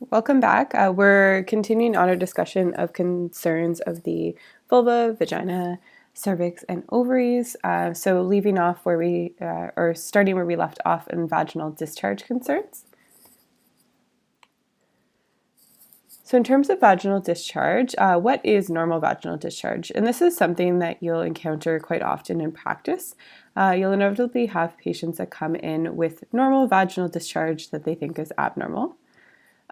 Welcome back. We're continuing on our discussion of concerns of the vulva, vagina, cervix, and ovaries. So leaving off where or starting where we left off in vaginal discharge concerns. So in terms of vaginal discharge, what is normal vaginal discharge? And this is something that you'll encounter quite often in practice. You'll inevitably have patients that come in with normal vaginal discharge that they think is abnormal.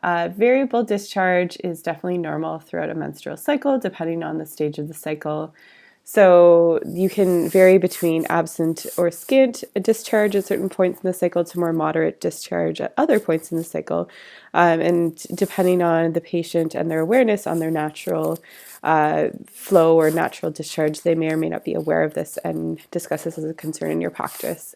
Variable discharge is definitely normal throughout a menstrual cycle, depending on the stage of the cycle. So you can vary between absent or scant discharge at certain points in the cycle to more moderate discharge at other points in the cycle. And depending on the patient and their awareness on their natural flow or natural discharge, they may or may not be aware of this and discuss this as a concern in your practice.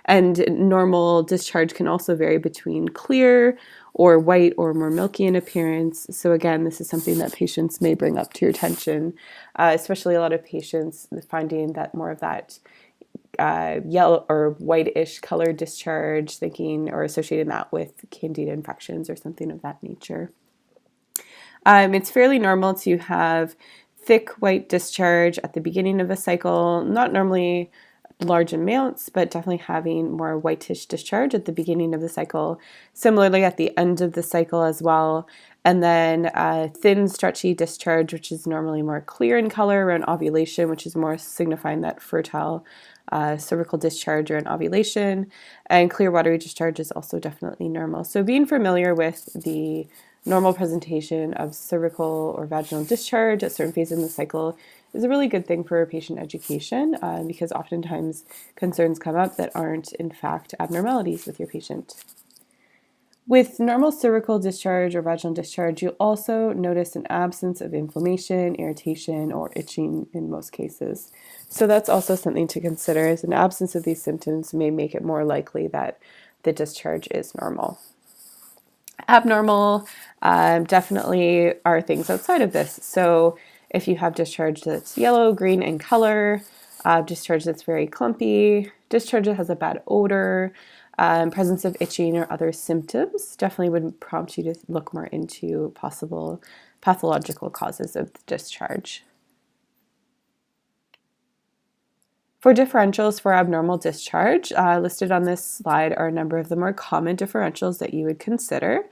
And normal discharge can also vary between clear or white or more milky in appearance. So again, this is something that patients may bring up to your attention, especially a lot of patients finding that more of that yellow or whitish color discharge, thinking or associating that with candida infections or something of that nature. It's fairly normal to have thick white discharge at the beginning of a cycle, not normally large amounts, but definitely having more whitish discharge at the beginning of the cycle. Similarly, at the end of the cycle as well. And then thin, stretchy discharge, which is normally more clear in color around ovulation, which is more signifying that fertile cervical discharge around ovulation. And clear, watery discharge is also definitely normal. So being familiar with the normal presentation of cervical or vaginal discharge at certain phases in the cycle is a really good thing for patient education because oftentimes concerns come up that aren't in fact abnormalities with your patient. With normal cervical discharge or vaginal discharge, you'll also notice an absence of inflammation, irritation, or itching in most cases. So that's also something to consider, as an absence of these symptoms may make it more likely that the discharge is normal. Abnormal definitely are things outside of this. So if you have discharge that's yellow, green in color, discharge that's very clumpy, discharge that has a bad odor, presence of itching or other symptoms, definitely would prompt you to look more into possible pathological causes of discharge. For differentials for abnormal discharge, listed on this slide are a number of the more common differentials that you would consider.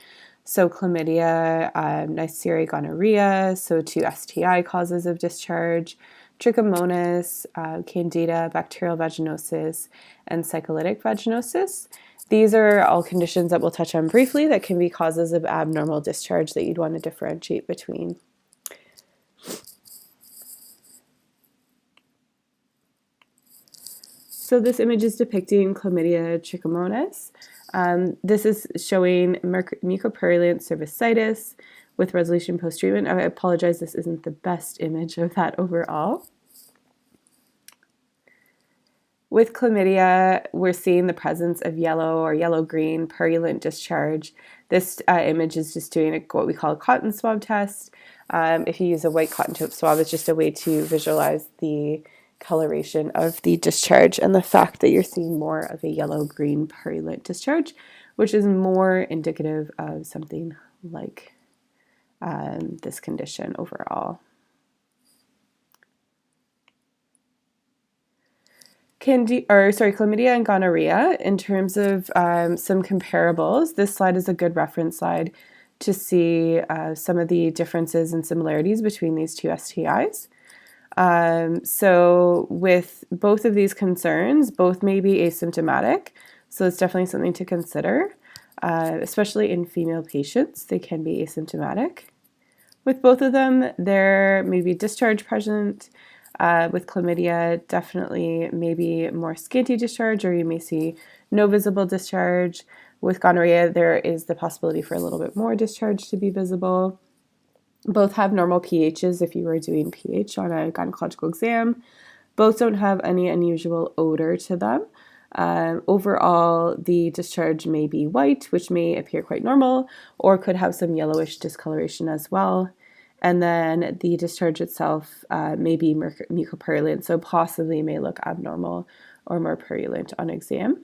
So chlamydia, Neisseria gonorrhea, so 2 STI causes of discharge, trichomonas, candida, bacterial vaginosis, and cyclitic vaginosis. These are all conditions that we'll touch on briefly that can be causes of abnormal discharge that you'd want to differentiate between. So this image is depicting chlamydia trichomonas. This is showing mucopurulent cervicitis with resolution post-treatment. I apologize, this isn't the best image of that overall. With chlamydia, we're seeing the presence of yellow or yellow-green purulent discharge. This image is just doing what we call a cotton swab test. If you use a white cotton swab, it's just a way to visualize the coloration of the discharge and the fact that you're seeing more of a yellow-green purulent discharge, which is more indicative of something like this condition overall. Chlamydia and gonorrhea, in terms of some comparables, this slide is a good reference slide to see some of the differences and similarities between these two STIs. So with both of these concerns, both may be asymptomatic, so it's definitely something to consider, especially in female patients. They can be asymptomatic. With both of them, there may be discharge present. With chlamydia, definitely maybe more scanty discharge, or you may see no visible discharge. With gonorrhea, there is the possibility for a little bit more discharge to be visible. Both have normal pHs if you were doing pH on a gynecological exam. Both don't have any unusual odor to them. Overall, the discharge may be white, which may appear quite normal, or could have some yellowish discoloration as well. And then the discharge itself may be mucopurulent, so possibly may look abnormal or more purulent on exam.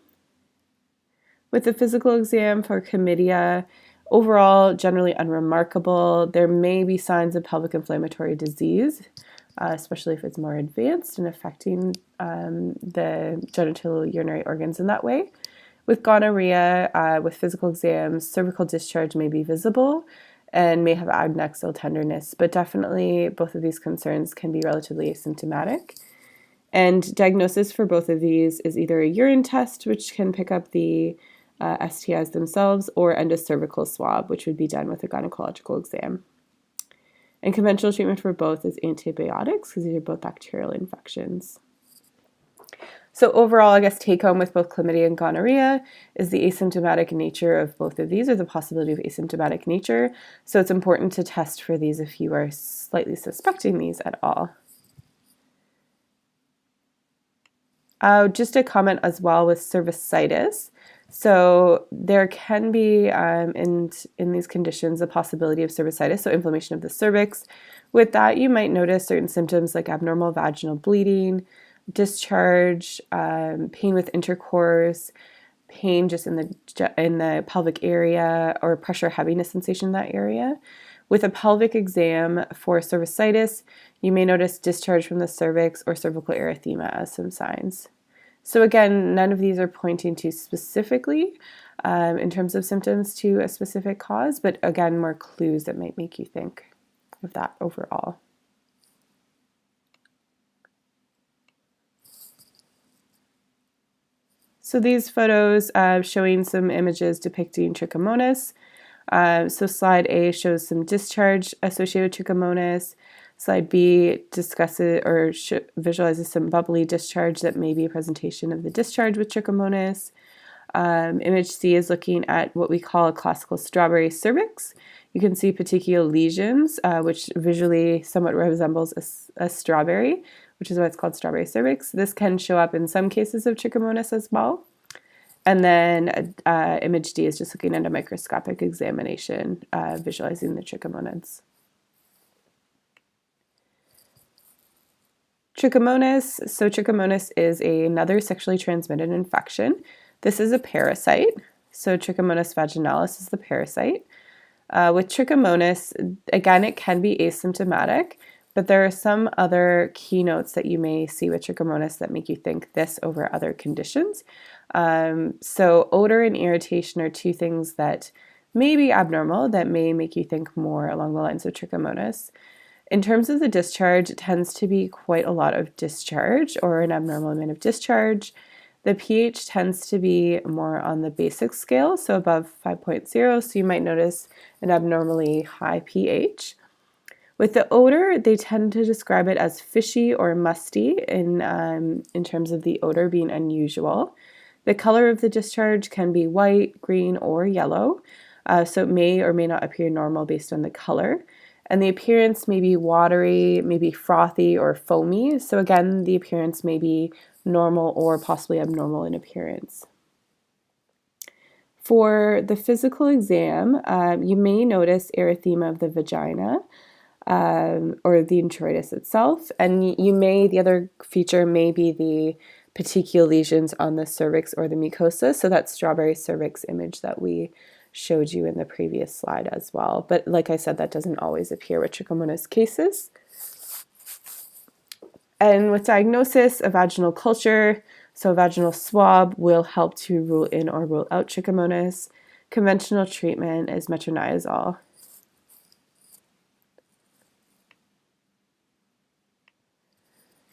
With the physical exam for chlamydia, Overall, generally unremarkable. There may be signs of pelvic inflammatory disease, especially if it's more advanced and affecting the genital urinary organs in that way. With gonorrhea, with physical exams, cervical discharge may be visible and may have adnexal tenderness, but definitely both of these concerns can be relatively asymptomatic. And diagnosis for both of these is either a urine test, which can pick up the STIs themselves, or endocervical swab, which would be done with a gynecological exam. And conventional treatment for both is antibiotics, because these are both bacterial infections. So overall, I guess take home with both chlamydia and gonorrhea is the asymptomatic nature of both of these, or the possibility of asymptomatic nature. So it's important to test for these if you are slightly suspecting these at all. Just a comment as well with cervicitis. So there can be, in these conditions, a possibility of cervicitis, so inflammation of the cervix. With that, you might notice certain symptoms like abnormal vaginal bleeding, discharge, pain with intercourse, pain just in the pelvic area, or pressure heaviness sensation in that area. With a pelvic exam for cervicitis, you may notice discharge from the cervix or cervical erythema as some signs. So again, none of these are pointing to specifically in terms of symptoms to a specific cause, but again, more clues that might make you think of that overall. So these photos showing some images depicting trichomonas. So slide A shows some discharge associated with trichomonas. Slide B discusses or visualizes some bubbly discharge that may be a presentation of the discharge with trichomonas. Image C is looking at what we call a classical strawberry cervix. You can see petechial lesions, which visually somewhat resembles a strawberry, which is why it's called strawberry cervix. This can show up in some cases of trichomonas as well. And then image D is just looking at a microscopic examination, visualizing the trichomonads. Trichomonas. So trichomonas is another sexually transmitted infection. This is a parasite. So Trichomonas vaginalis is the parasite. With trichomonas, again, it can be asymptomatic, but there are some other keynotes that you may see with trichomonas that make you think this over other conditions. So odor and irritation are two things that may be abnormal that may make you think more along the lines of trichomonas. In terms of the discharge, it tends to be quite a lot of discharge or an abnormal amount of discharge. The pH tends to be more on the basic scale, so above 5.0, so you might notice an abnormally high pH. With the odor, they tend to describe it as fishy or musty in terms of the odor being unusual. The color of the discharge can be white, green, or yellow, so it may or may not appear normal based on the color. And the appearance may be watery, maybe frothy or foamy. So again, the appearance may be normal or possibly abnormal in appearance. For the physical exam, you may notice erythema of the vagina or the introitus itself. And the other feature may be the petechial lesions on the cervix or the mucosa. So that strawberry cervix image that we showed you in the previous slide as well. But like I said, that doesn't always appear with trichomonas cases. And with diagnosis, a vaginal culture, so a vaginal swab, will help to rule in or rule out trichomonas. Conventional treatment is metronidazole.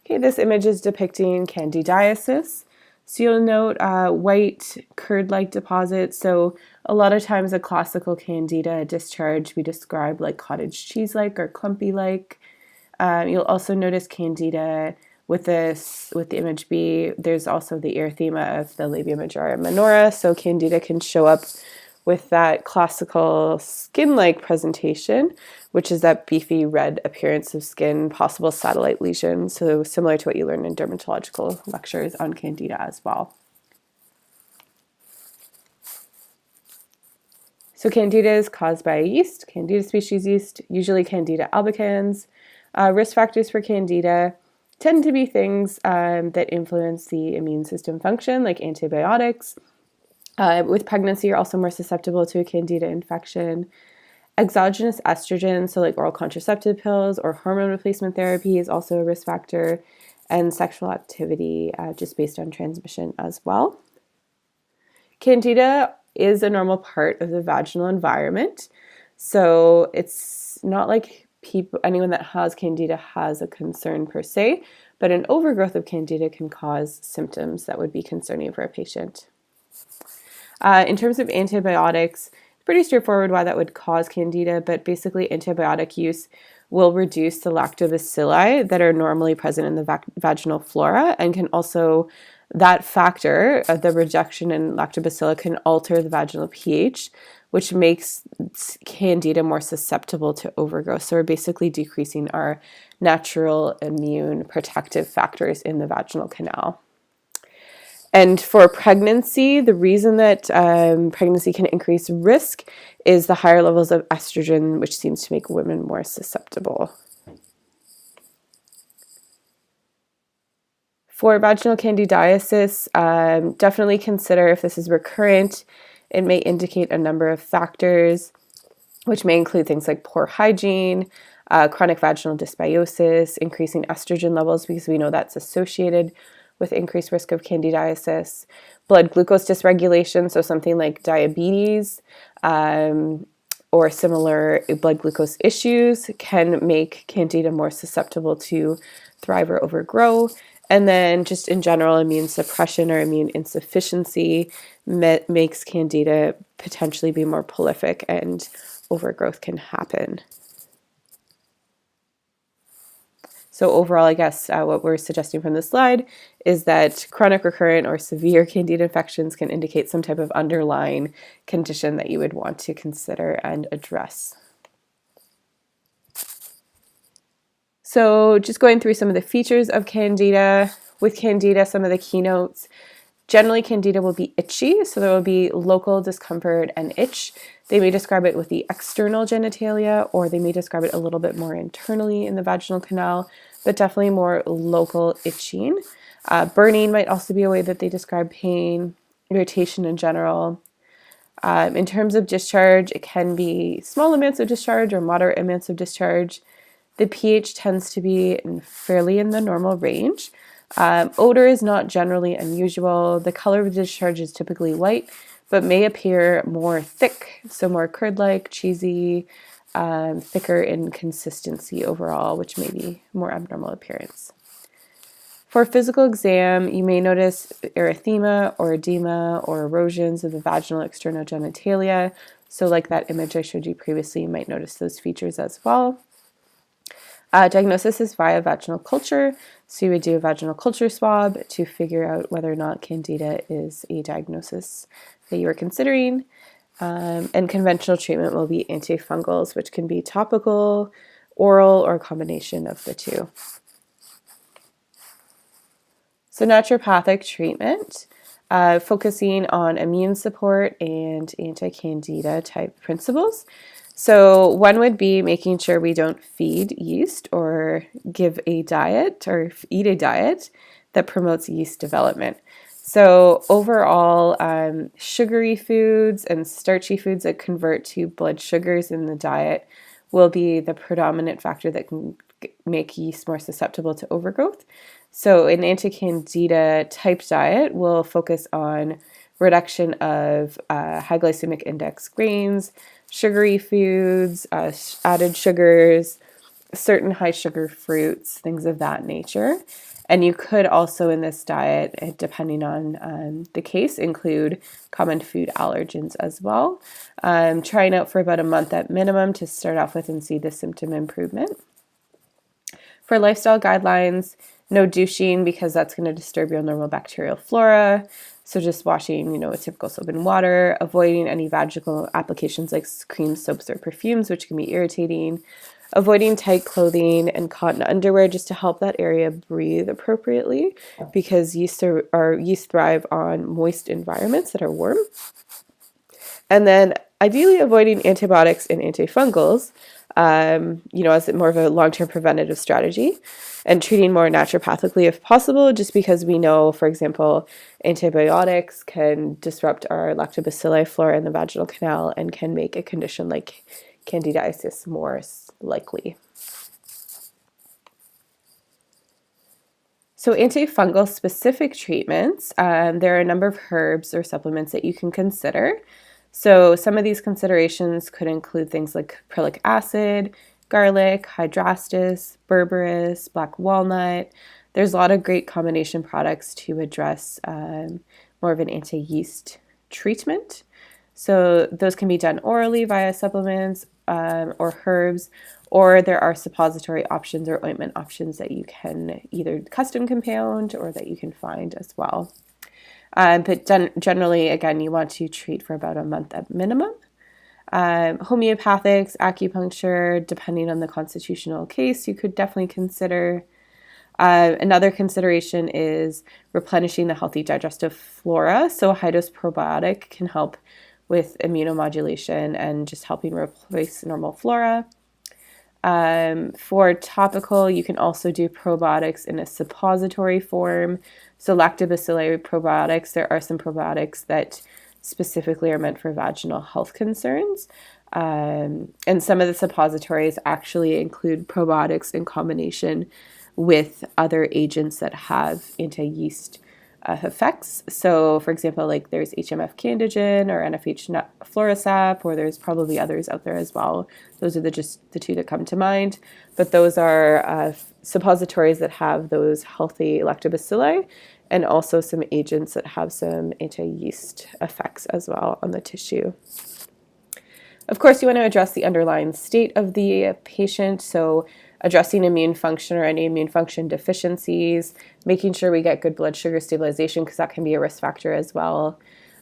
Okay, this image is depicting candidiasis. So you'll note white curd-like deposits. So a lot of times a classical candida discharge we describe like cottage cheese-like or clumpy-like. You'll also notice candida with the image B. There's also the erythema of the labia majora minora. So candida can show up with that classical skin-like presentation, which is that beefy red appearance of skin, possible satellite lesions, so similar to what you learned in dermatological lectures on candida as well. So candida is caused by a yeast, candida species yeast, usually candida albicans. Risk factors for candida tend to be things that influence the immune system function, like antibiotics, With pregnancy, you're also more susceptible to a candida infection. Exogenous estrogen, so like oral contraceptive pills or hormone replacement therapy, is also a risk factor, and sexual activity just based on transmission as well. Candida is a normal part of the vaginal environment, so it's not like anyone that has candida has a concern per se, but an overgrowth of candida can cause symptoms that would be concerning for a patient. In terms of antibiotics, pretty straightforward why that would cause candida, but basically antibiotic use will reduce the lactobacilli that are normally present in the vaginal flora, and can also, that factor of the reduction in lactobacilli can alter the vaginal pH, which makes candida more susceptible to overgrowth. So we're basically decreasing our natural immune protective factors in the vaginal canal. And for pregnancy, the reason that pregnancy can increase risk is the higher levels of estrogen, which seems to make women more susceptible. For vaginal candidiasis, definitely consider if this is recurrent. It may indicate a number of factors, which may include things like poor hygiene, chronic vaginal dysbiosis, increasing estrogen levels, because we know that's associated with increased risk of candidiasis, blood glucose dysregulation, so something like diabetes or similar blood glucose issues can make candida more susceptible to thrive or overgrow. And then just in general, immune suppression or immune insufficiency makes candida potentially be more prolific and overgrowth can happen. So overall, I guess what we're suggesting from this slide is that chronic, recurrent, or severe candida infections can indicate some type of underlying condition that you would want to consider and address. So just going through some of the features of candida. With candida, some of the keynotes. Generally, candida will be itchy, so there will be local discomfort and itch. They may describe it with the external genitalia, or they may describe it a little bit more internally in the vaginal canal, but definitely more local itching. Burning might also be a way that they describe pain, irritation in general. In terms of discharge, it can be small amounts of discharge or moderate amounts of discharge. The pH tends to be fairly in the normal range. Odor is not generally unusual. The color of the discharge is typically white, but may appear more thick, so more curd-like, cheesy, thicker in consistency overall, which may be more abnormal appearance. For physical exam, you may notice erythema or edema or erosions of the vaginal external genitalia. So like that image I showed you previously, you might notice those features as well. Diagnosis is via vaginal culture, so you would do a vaginal culture swab to figure out whether or not candida is a diagnosis that you are considering. And conventional treatment will be antifungals, which can be topical, oral, or a combination of the two. So naturopathic treatment, focusing on immune support and anti-candida type principles. So one would be making sure we don't feed yeast or give a diet or eat a diet that promotes yeast development. So overall, sugary foods and starchy foods that convert to blood sugars in the diet will be the predominant factor that can make yeast more susceptible to overgrowth. So an anti-candida type diet will focus on reduction of high glycemic index grains, sugary foods, added sugars, certain high sugar fruits, things of that nature. And you could also in this diet, depending on the case, include common food allergens as well. Trying out for about a month at minimum to start off with and see the symptom improvement. For lifestyle guidelines, no douching because that's going to disturb your normal bacterial flora. So just washing, with typical soap and water, avoiding any vaginal applications like creams, soaps, or perfumes, which can be irritating. Avoiding tight clothing and cotton underwear just to help that area breathe appropriately because yeast thrive on moist environments that are warm. And then ideally avoiding antibiotics and antifungals as more of a long-term preventative strategy, and treating more naturopathically if possible, just because we know, for example, antibiotics can disrupt our lactobacilli flora in the vaginal canal and can make a condition like candidiasis more likely. So antifungal specific treatments, there are a number of herbs or supplements that you can consider. So some of these considerations could include things like acrylic acid, garlic, hydrastis, berberis, black walnut. There's a lot of great combination products to address more of an anti-yeast treatment. So those can be done orally via supplements or herbs, or there are suppository options or ointment options that you can either custom compound or that you can find as well. But generally, again, you want to treat for about a month at minimum. Homeopathics, acupuncture, depending on the constitutional case, you could definitely consider. Another consideration is replenishing the healthy digestive flora. So a high-dose probiotic can help with immunomodulation and just helping replace normal flora. For topical, you can also do probiotics in a suppository form. So lactobacilli probiotics, there are some probiotics that specifically are meant for vaginal health concerns. And some of the suppositories actually include probiotics in combination with other agents that have anti-yeast effects. So, for example, like there's HMF Candigen or NFH Florisap, or there's probably others out there as well. Those are just the two that come to mind. But those are suppositories that have those healthy lactobacilli, and also some agents that have some anti-yeast effects as well on the tissue. Of course, you want to address the underlying state of the patient, so addressing immune function or any immune function deficiencies, making sure we get good blood sugar stabilization because that can be a risk factor as well.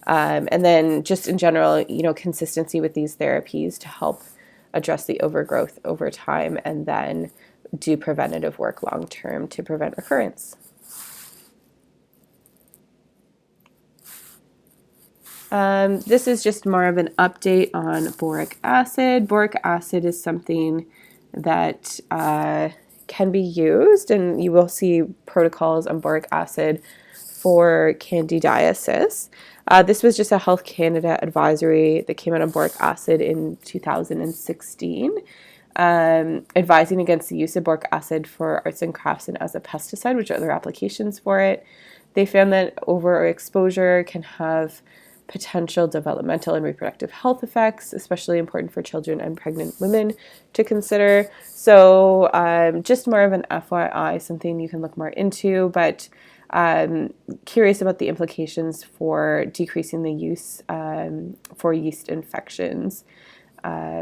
And then just in general, consistency with these therapies to help address the overgrowth over time, and then do preventative work long term to prevent recurrence. This is just more of an update on boric acid. Boric acid is something that can be used, and you will see protocols on boric acid for candidiasis. This was just a Health Canada advisory that came out on boric acid in 2016, advising against the use of boric acid for arts and crafts and as a pesticide, which are other applications for it. They found that overexposure can have potential developmental and reproductive health effects, especially important for children and pregnant women to consider. So just more of an FYI, something you can look more into, but curious about the implications for decreasing the use for yeast infections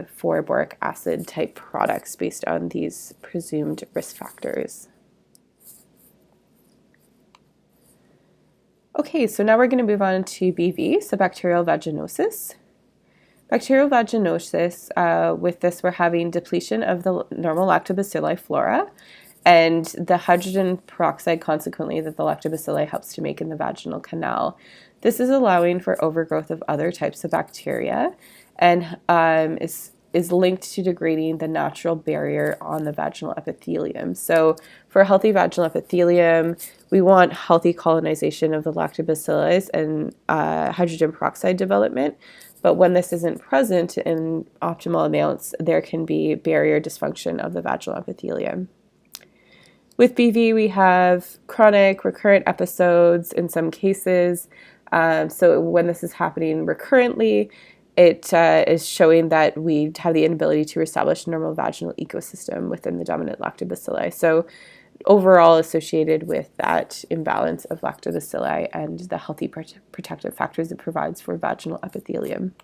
for boric acid type products based on these presumed risk factors. Okay, so now we're going to move on to BV, so bacterial vaginosis. Bacterial vaginosis, with this we're having depletion of the normal lactobacilli flora and the hydrogen peroxide consequently that the lactobacilli helps to make in the vaginal canal. This is allowing for overgrowth of other types of bacteria and is linked to degrading the natural barrier on the vaginal epithelium. So for a healthy vaginal epithelium, we want healthy colonization of the lactobacilli and hydrogen peroxide development. But when this isn't present in optimal amounts, there can be barrier dysfunction of the vaginal epithelium. With BV, we have chronic recurrent episodes in some cases. So when this is happening recurrently, it is showing that we have the inability to establish a normal vaginal ecosystem within the dominant lactobacilli. So overall associated with that imbalance of lactobacilli and the healthy protective factors it provides for vaginal epithelium.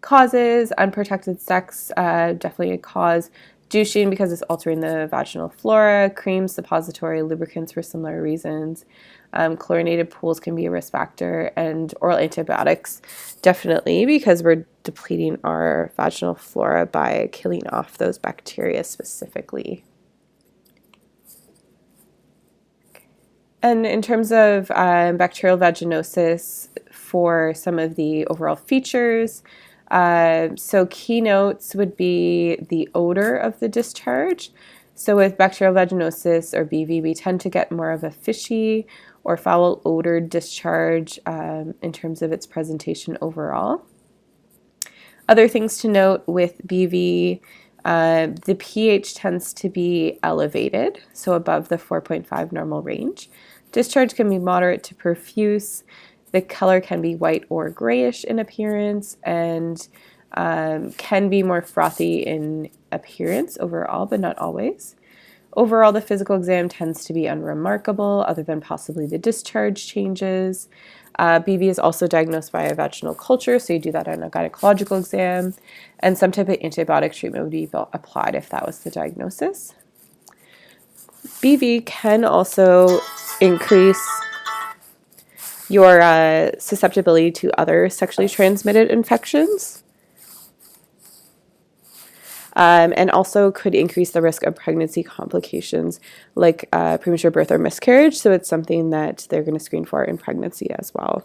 Causes, unprotected sex, definitely a cause. Douching because it's altering the vaginal flora, creams, suppository, lubricants for similar reasons. Chlorinated pools can be a risk factor, and oral antibiotics definitely because we're depleting our vaginal flora by killing off those bacteria specifically. And in terms of bacterial vaginosis, for some of the overall features, So keynotes would be the odor of the discharge. So with bacterial vaginosis or BV, we tend to get more of a fishy or foul odored discharge in terms of its presentation overall. Other things to note with BV, the pH tends to be elevated, so above the 4.5 normal range. Discharge can be moderate to profuse. The color can be white or grayish in appearance and can be more frothy in appearance overall, but not always. Overall, the physical exam tends to be unremarkable, other than possibly the discharge changes. BV is also diagnosed by a vaginal culture, so you do that on a gynecological exam, and some type of antibiotic treatment would be applied if that was the diagnosis. BV can also increase your susceptibility to other sexually transmitted infections. And also could increase the risk of pregnancy complications like premature birth or miscarriage. So it's something that they're going to screen for in pregnancy as well.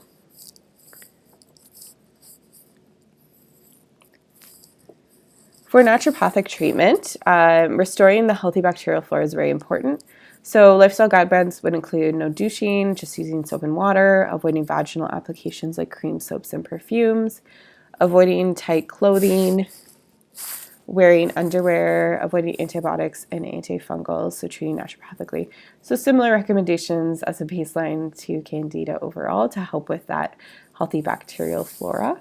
For naturopathic treatment, restoring the healthy bacterial flora is very important. So lifestyle guidelines would include no douching, just using soap and water, avoiding vaginal applications like cream, soaps, and perfumes, avoiding tight clothing, wearing underwear, avoiding antibiotics and antifungals, so treating naturopathically. So similar recommendations as a baseline to Candida overall to help with that healthy bacterial flora.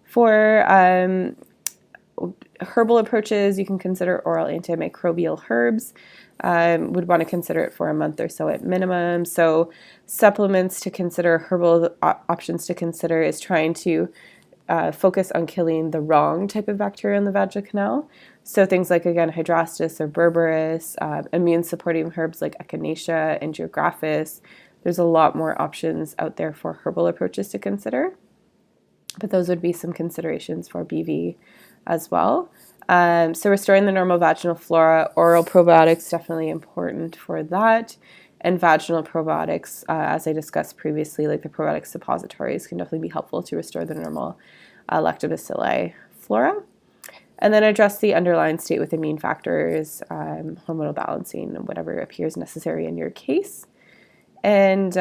For herbal approaches, you can consider oral antimicrobial herbs. Would want to consider it for a month or so at minimum. So supplements to consider, herbal options to consider is trying to focus on killing the wrong type of bacteria in the vaginal canal. So things like, again, hydrastis or berberis, immune-supporting herbs like echinacea and geographis. There's a lot more options out there for herbal approaches to consider. But those would be some considerations for BV as well. So restoring the normal vaginal flora, oral probiotics, definitely important for that. And vaginal probiotics, as I discussed previously, like the probiotic suppositories, can definitely be helpful to restore the normal lactobacilli flora. And then address the underlying state with immune factors, hormonal balancing, and whatever appears necessary in your case. And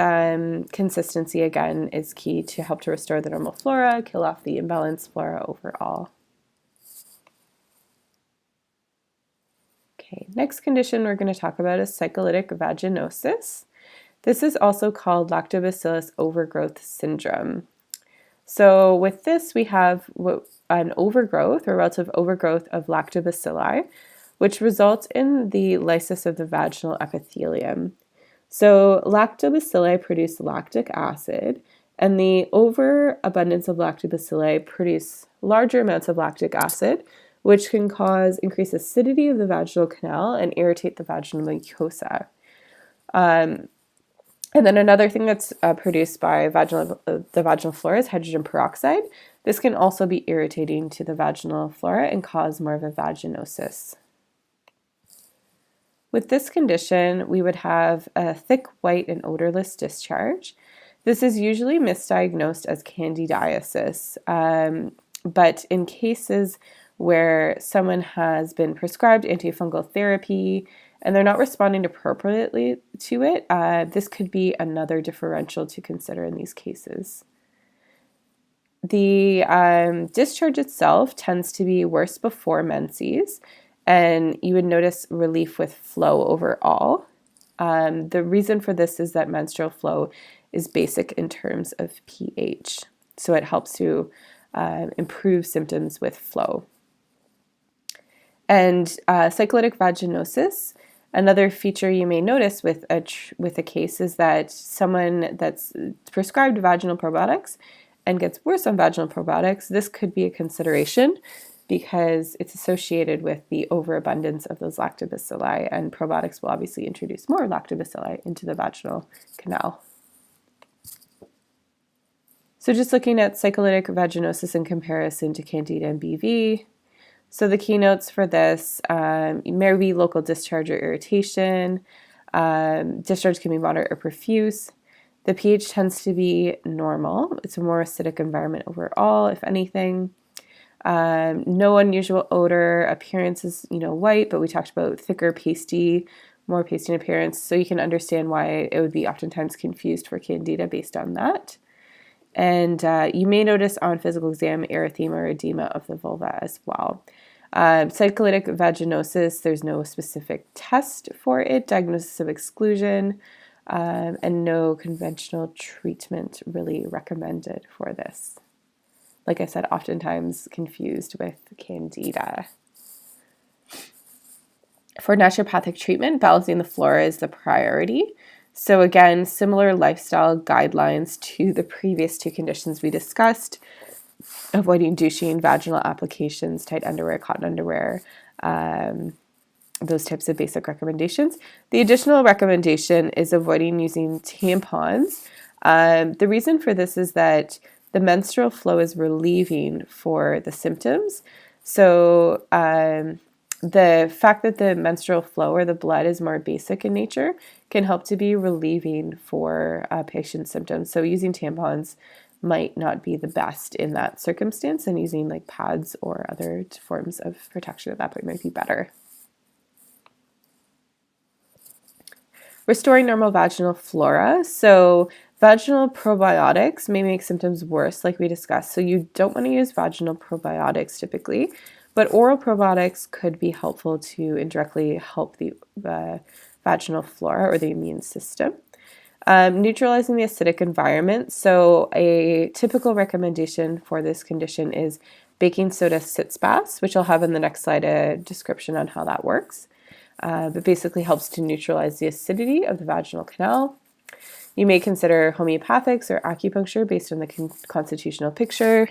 consistency, again, is key to help to restore the normal flora, kill off the imbalanced flora overall. Okay, next condition we're going to talk about is cyclitic vaginosis. This is also called lactobacillus overgrowth syndrome. So with this, we have an overgrowth or relative overgrowth of lactobacilli, which results in the lysis of the vaginal epithelium. So lactobacilli produce lactic acid, and the overabundance of lactobacilli produce larger amounts of lactic acid, which can cause increased acidity of the vaginal canal and irritate the vaginal mucosa. And then another thing that's produced by the vaginal flora is hydrogen peroxide. This can also be irritating to the vaginal flora and cause more of a vaginosis. With this condition, we would have a thick, white, and odorless discharge. This is usually misdiagnosed as candidiasis, but in cases where someone has been prescribed antifungal therapy and they're not responding appropriately to it, this could be another differential to consider in these cases. The discharge itself tends to be worse before menses, and you would notice relief with flow overall. The reason for this is that menstrual flow is basic in terms of pH, so it helps to improve symptoms with flow. And cyclitic vaginosis, another feature you may notice with a case is that someone that's prescribed vaginal probiotics and gets worse on vaginal probiotics, this could be a consideration because it's associated with the overabundance of those lactobacilli, and probiotics will obviously introduce more lactobacilli into the vaginal canal. So just looking at cyclitic vaginosis in comparison to Candida and BV. So the keynotes for this may be local discharge or irritation. Discharge can be moderate or profuse. The pH tends to be normal. It's a more acidic environment overall, if anything. No unusual odor. Appearance is, white, but we talked about thicker, pasty, more pasty in appearance. So you can understand why it would be oftentimes confused for candida based on that. And you may notice on physical exam erythema or edema of the vulva as well. Cyclitic vaginosis, there's no specific test for it, diagnosis of exclusion, and no conventional treatment really recommended for this. Like I said, oftentimes confused with candida. For naturopathic treatment, balancing the flora is the priority. So again, similar lifestyle guidelines to the previous two conditions we discussed, avoiding douching, vaginal applications, tight underwear, cotton underwear, those types of basic recommendations. The additional recommendation is avoiding using tampons. The reason for this is that the menstrual flow is relieving for the symptoms. So the fact that the menstrual flow or the blood is more basic in nature can help to be relieving for patient symptoms. So using tampons might not be the best in that circumstance, and using like pads or other forms of protection at that point might be better. Restoring normal vaginal flora. So vaginal probiotics may make symptoms worse, like we discussed. So you don't want to use vaginal probiotics typically, but oral probiotics could be helpful to indirectly help the vaginal flora or the immune system. Neutralizing the acidic environment. So a typical recommendation for this condition is baking soda sitz baths, which I'll have in the next slide a description on how that works. But basically helps to neutralize the acidity of the vaginal canal. You may consider homeopathics or acupuncture based on the constitutional picture.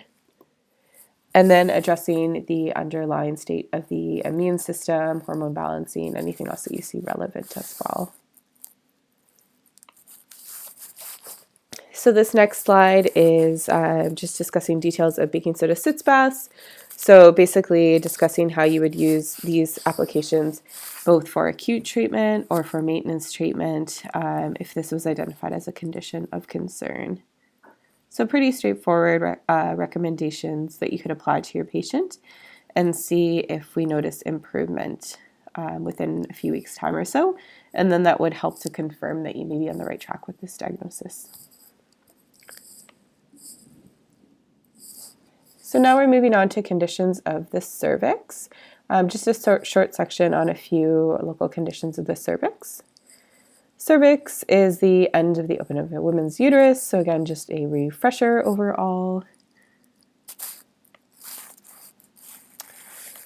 And then addressing the underlying state of the immune system, hormone balancing, anything else that you see relevant as well. So this next slide is just discussing details of baking soda sitz baths. So basically discussing how you would use these applications both for acute treatment or for maintenance treatment if this was identified as a condition of concern. So pretty straightforward recommendations that you could apply to your patient and see if we notice improvement within a few weeks' time or so. And then that would help to confirm that you may be on the right track with this diagnosis. So now we're moving on to conditions of the cervix. Just a short section on a few local conditions of the cervix. Cervix is the end of the opening of a woman's uterus. So again, just a refresher overall.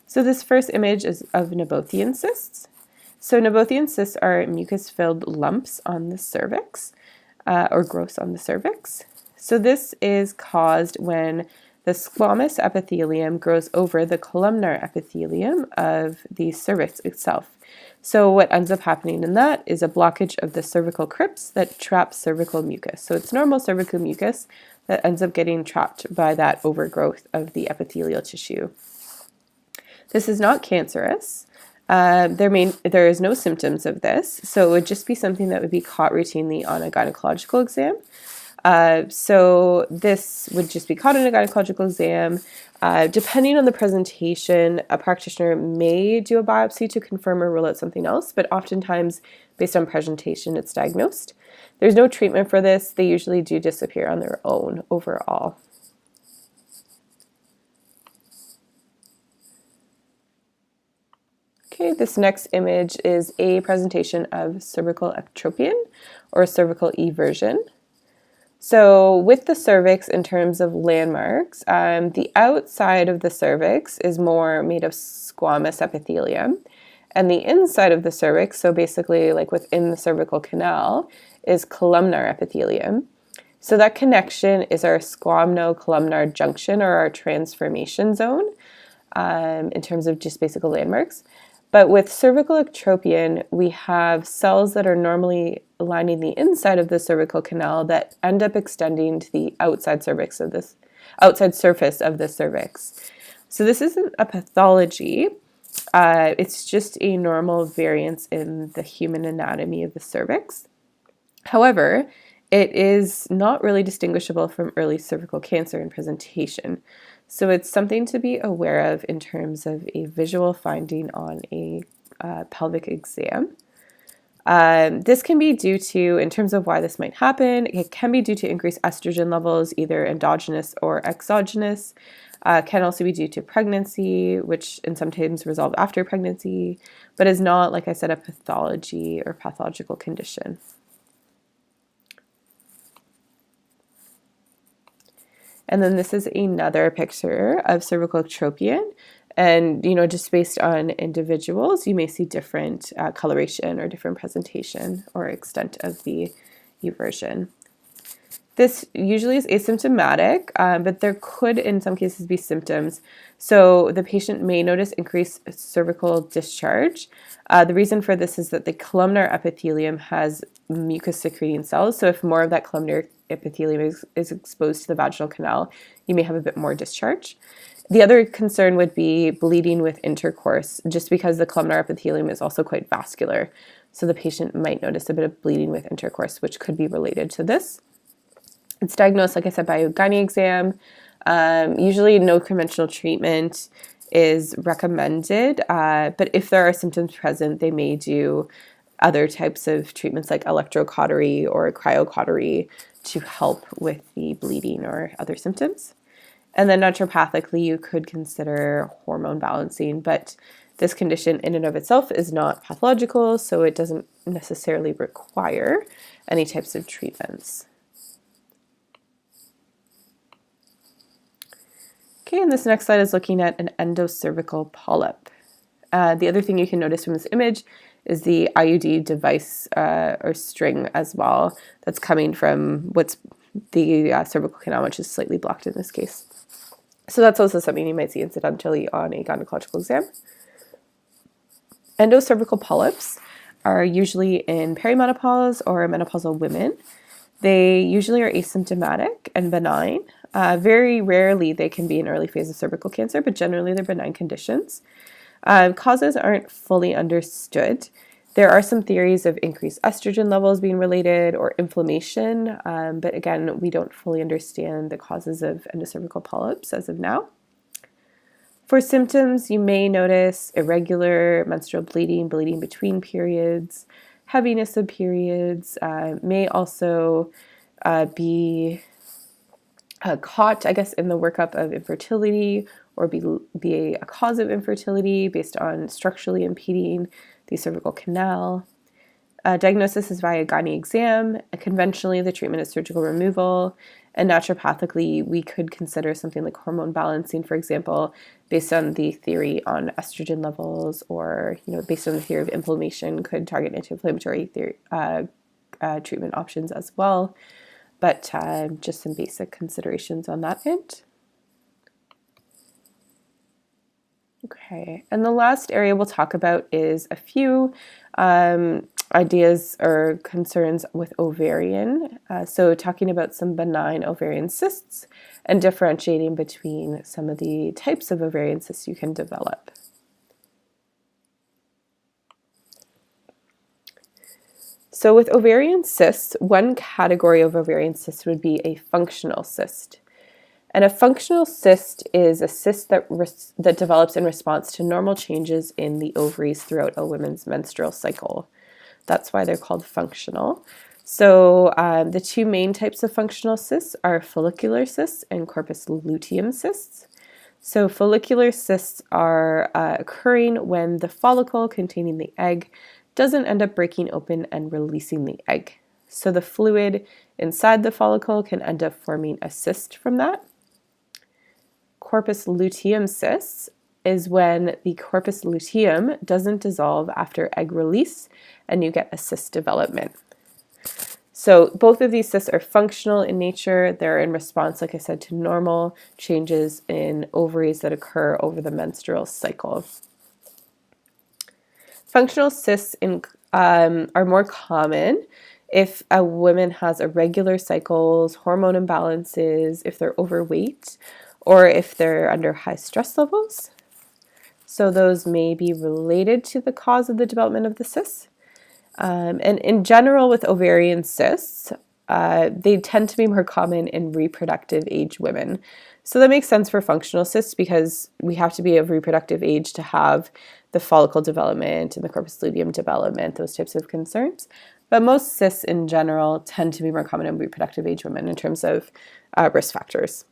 So this first image is of Nabothian cysts. So Nabothian cysts are mucus-filled lumps on the cervix, or growths on the cervix. So this is caused when the squamous epithelium grows over the columnar epithelium of the cervix itself. So what ends up happening in that is a blockage of the cervical crypts that traps cervical mucus. So it's normal cervical mucus that ends up getting trapped by that overgrowth of the epithelial tissue. This is not cancerous. There is no symptoms of this, so it would just be something that would be caught routinely on a gynecological exam. So this would just be caught in a gynecological exam. Depending on the presentation, a practitioner may do a biopsy to confirm or rule out something else, but oftentimes, based on presentation, it's diagnosed. There's no treatment for this. They usually do disappear on their own overall. Okay, this next image is a presentation of cervical ectropion or cervical eversion. So with the cervix, in terms of landmarks, the outside of the cervix is more made of squamous epithelium, and the inside of the cervix, so basically like within the cervical canal, is columnar epithelium. So that connection is our squamno-columnar junction, or our transformation zone, in terms of just basic landmarks. But with cervical ectropion, we have cells that are normally lining the inside of the cervical canal that end up extending to the outside surface of the cervix. So this isn't a pathology. It's just a normal variance in the human anatomy of the cervix. However, it is not really distinguishable from early cervical cancer in presentation. So it's something to be aware of in terms of a visual finding on a pelvic exam. This can be due to, in terms of why this might happen, it can be due to increased estrogen levels, either endogenous or exogenous. Can also be due to pregnancy, which in sometimes resolve after pregnancy, but is not, like I said, a pathology or pathological condition. And then this is another picture of cervical ectropion. And, just based on individuals, you may see different coloration or different presentation or extent of the eversion. This usually is asymptomatic, but there could, in some cases, be symptoms. So the patient may notice increased cervical discharge. The reason for this is that the columnar epithelium has mucus-secreting cells. So if more of that columnar epithelium is exposed to the vaginal canal, you may have a bit more discharge. The other concern would be bleeding with intercourse, just because the columnar epithelium is also quite vascular. So the patient might notice a bit of bleeding with intercourse, which could be related to this. It's diagnosed, like I said, by a gynae exam. Usually no conventional treatment is recommended, but if there are symptoms present, they may do other types of treatments like electrocautery or cryocautery to help with the bleeding or other symptoms. And then naturopathically, you could consider hormone balancing, but this condition in and of itself is not pathological, so it doesn't necessarily require any types of treatments. Okay, and this next slide is looking at an endocervical polyp. The other thing you can notice from this image is the IUD device or string as well that's coming from what's the cervical canal, which is slightly blocked in this case. So that's also something you might see incidentally on a gynecological exam. Endocervical polyps are usually in perimenopause or menopausal women. They usually are asymptomatic and benign. Very rarely they can be an early phase of cervical cancer, but generally they're benign conditions. Causes aren't fully understood. There are some theories of increased estrogen levels being related or inflammation, but again, we don't fully understand the causes of endocervical polyps as of now. For symptoms, you may notice irregular menstrual bleeding, bleeding between periods, heaviness of periods, may also be caught, I guess, in the workup of infertility or be a cause of infertility based on structurally impeding the cervical canal. Diagnosis is via gynae exam. Conventionally, the treatment is surgical removal. And naturopathically, we could consider something like hormone balancing, for example, based on the theory on estrogen levels, or based on the theory of inflammation, could target anti-inflammatory treatment options as well. But just some basic considerations on that end. Okay, and the last area we'll talk about is a few ideas or concerns with ovarian. So talking about some benign ovarian cysts and differentiating between some of the types of ovarian cysts you can develop. So with ovarian cysts, one category of ovarian cysts would be a functional cyst. And a functional cyst is a cyst that develops in response to normal changes in the ovaries throughout a woman's menstrual cycle. That's why they're called functional. So the two main types of functional cysts are follicular cysts and corpus luteum cysts. So follicular cysts are occurring when the follicle containing the egg doesn't end up breaking open and releasing the egg. So the fluid inside the follicle can end up forming a cyst from that. Corpus luteum cysts is when the corpus luteum doesn't dissolve after egg release and you get a cyst development. So both of these cysts are functional in nature. They're in response, like I said, to normal changes in ovaries that occur over the menstrual cycle. Functional cysts are more common if a woman has irregular cycles, hormone imbalances, if they're overweight, or if they're under high stress levels. So those may be related to the cause of the development of the cysts. And in general, with ovarian cysts, they tend to be more common in reproductive age women. So that makes sense for functional cysts because we have to be of reproductive age to have the follicle development and the corpus luteum development, those types of concerns. But most cysts in general tend to be more common in reproductive age women in terms of risk factors.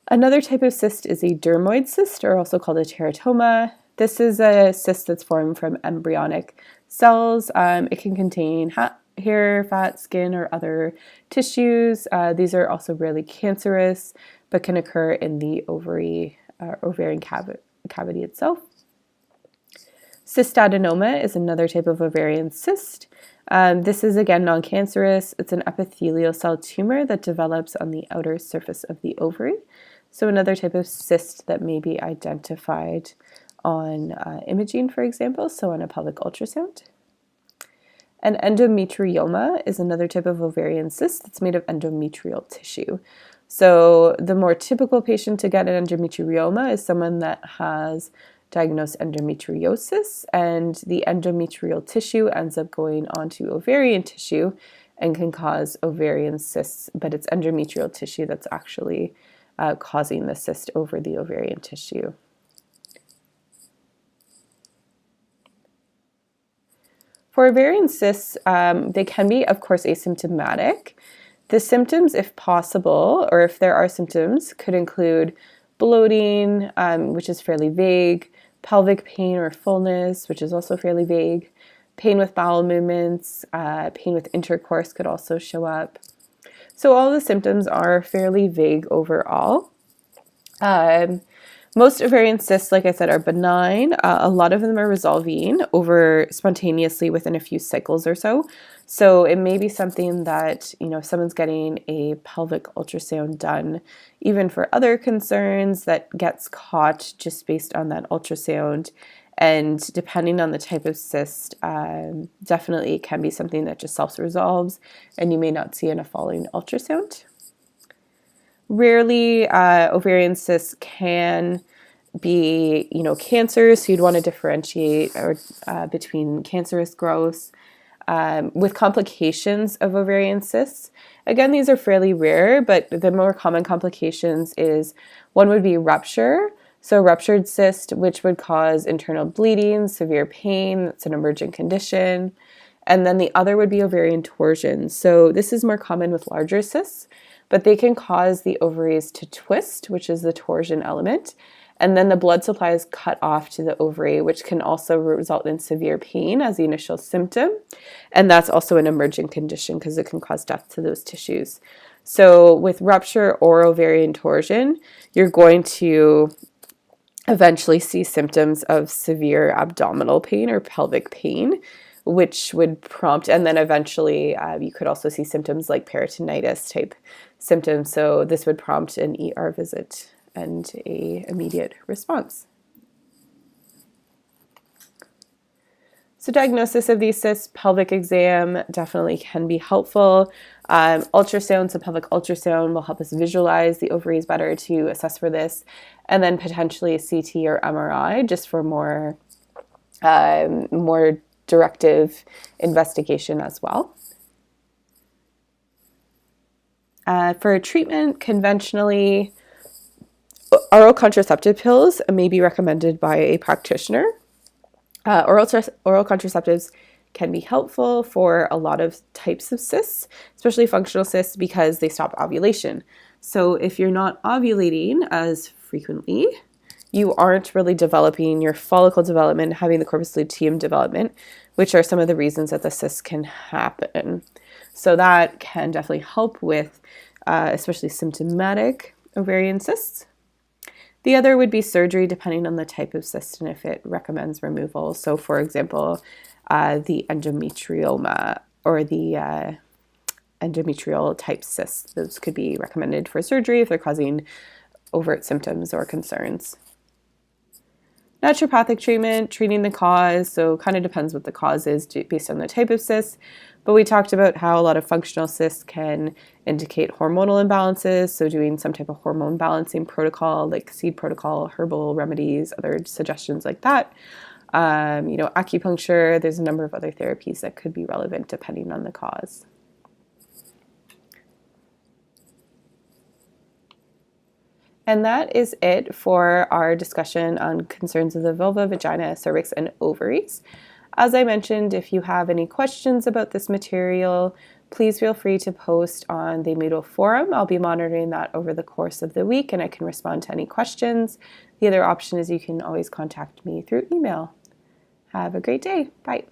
Another type of cyst is a dermoid cyst, or also called a teratoma. This is a cyst that's formed from embryonic cells. It can contain hair, fat, skin, or other tissues. These are also rarely cancerous, but can occur in the ovarian cavity itself. Cystadenoma is another type of ovarian cyst. This is again non-cancerous. It's an epithelial cell tumor that develops on the outer surface of the ovary. So another type of cyst that may be identified on imaging, for example, so on a pelvic ultrasound. And endometrioma is another type of ovarian cyst that's made of endometrial tissue. So the more typical patient to get an endometrioma is someone that has diagnosed endometriosis, and the endometrial tissue ends up going onto ovarian tissue and can cause ovarian cysts, but it's endometrial tissue that's actually causing the cyst over the ovarian tissue. For ovarian cysts, they can be, of course, asymptomatic. The symptoms, if possible, or if there are symptoms, could include bloating, which is fairly vague, pelvic pain or fullness, which is also fairly vague, pain with bowel movements, pain with intercourse could also show up. So all the symptoms are fairly vague overall. Most ovarian cysts, like I said, are benign. A lot of them are resolving over spontaneously within a few cycles or so. So it may be something that, if someone's getting a pelvic ultrasound done, even for other concerns, that gets caught just based on that ultrasound. And depending on the type of cyst, definitely can be something that just self-resolves and you may not see in a following ultrasound. Rarely, ovarian cysts can be, cancers, so you'd want to differentiate between cancerous growths. With complications of ovarian cysts, again, these are fairly rare, but the more common complications is one would be rupture. So ruptured cyst, which would cause internal bleeding, severe pain, that's an emergent condition. And then the other would be ovarian torsion. So this is more common with larger cysts, but they can cause the ovaries to twist, which is the torsion element. And then the blood supply is cut off to the ovary, which can also result in severe pain as the initial symptom. And that's also an emergent condition because it can cause death to those tissues. So with rupture or ovarian torsion, you're going to eventually see symptoms of severe abdominal pain or pelvic pain, which would prompt, and then eventually you could also see symptoms like peritonitis type symptoms. So this would prompt an ER visit and a immediate response. So diagnosis of these cysts, pelvic exam definitely can be helpful. Ultrasound, so pelvic ultrasound will help us visualize the ovaries better to assess for this, and then potentially a CT or MRI just for more directive investigation as well. For treatment, conventionally, oral contraceptive pills may be recommended by a practitioner. Oral contraceptives can be helpful for a lot of types of cysts, especially functional cysts, because they stop ovulation. So if you're not ovulating as frequently, you aren't really developing your follicle development, having the corpus luteum development, which are some of the reasons that the cysts can happen. So that can definitely help with especially symptomatic ovarian cysts. The other would be surgery, depending on the type of cyst and if it recommends removal. So for example, the endometrioma or the endometrial type cysts, those could be recommended for surgery if they're causing overt symptoms or concerns. Naturopathic treatment, treating the cause, so kind of depends what the cause is based on the type of cyst. But we talked about how a lot of functional cysts can indicate hormonal imbalances, so doing some type of hormone balancing protocol like seed protocol, herbal remedies, other suggestions like that. acupuncture. There's a number of other therapies that could be relevant depending on the cause. And that is it for our discussion on concerns of the vulva, vagina, cervix, and ovaries. As I mentioned, if you have any questions about this material, please feel free to post on the Moodle forum. I'll be monitoring that over the course of the week, and I can respond to any questions. The other option is you can always contact me through email. Have a great day. Bye.